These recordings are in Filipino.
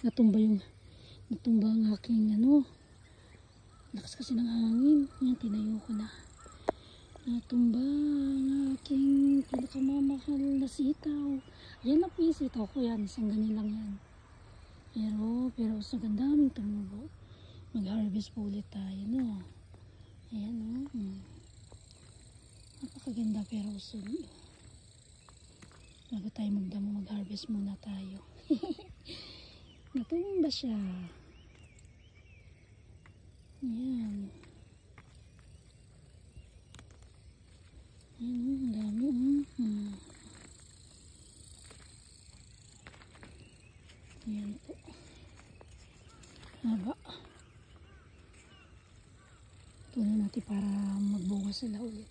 natumba ang aking ano. Lakas kasi ng hangin. Yan, tinayo ko na. Natumba ang aking pinakamamahal na sitaw. Yan na po yung sitaw ko yan. Isang ganin lang yan. Pero sa gandaming tumubo. Mag-harvest po ulit tayo, no? Ayan, no? Napakaganda pero usog. Bago tayo magdamo, mag-harvest muna tayo. Natumba siya. Ayan. Ayan, ang dami. Ayan po. Haba. Tuloy natin para magbunga sila ulit.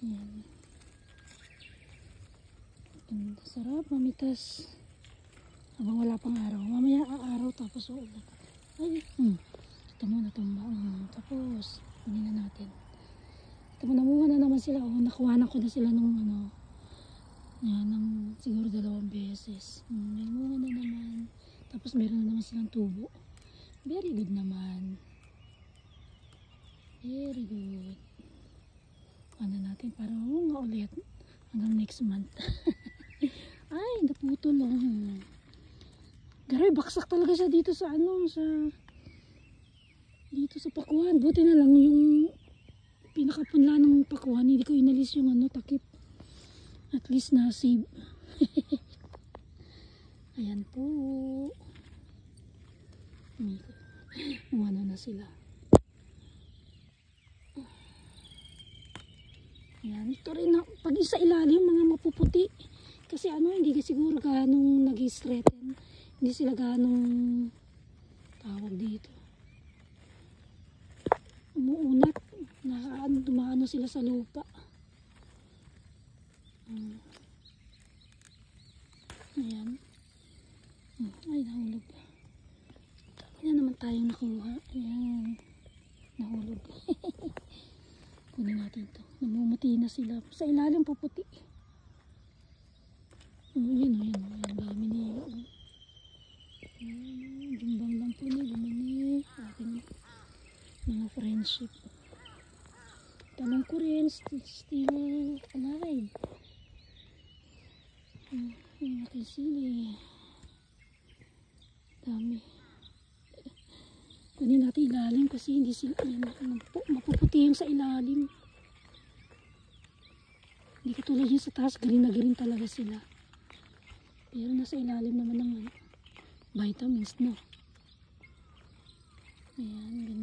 Ayan. Ganda, sarap, mamitas. Habang wala pang araw. Mamaya aaraw tapos ulit. Ay, ito mo natumba. Tapos, kunin na natin. Ito mo, namunga na naman sila. Nakuhanan ko na sila nung ano. Yan, ng siguro 2 beses. May munga na naman. Tapos meron na naman silang tubo. Very good naman. Very good. Ano natin para mamunga ulit hanggang next month. Ay, naputol lang. Garay, baksak talaga siya dito sa ano, dito sa pakuhan. Buti na lang yung pinakapunla ng pakuhan, hindi ko inalis yung ano, takip. At least na-save. Ayan po. Umano na sila. Ayan. Ito rin na, pag isa ilalim, mga mapuputi. Kasi ano, hindi ka siguro ganong nag-straighten. Hindi sila ganong tawag dito. Umuunat. Dumaano sila sa lupa. Ayan. Ay, nahulog. Dami na naman tayong nakuha. Ayan. Nahulog. Kunin natin ito. Namumuti na sila. Sa ilalim puputi. Yun. Ang dami nila. Jumbang lang po nila. Ating mga friendship. Tanong ko rin, still alive. Yung aking sili. Dami. Kunin natin ilalim kasi hindi sila mapuputi yung sa ilalim. Hindi katulad yung sa taas, green na green talaga sila. Pero nasa ilalim naman ng vitamins, no? Ayan,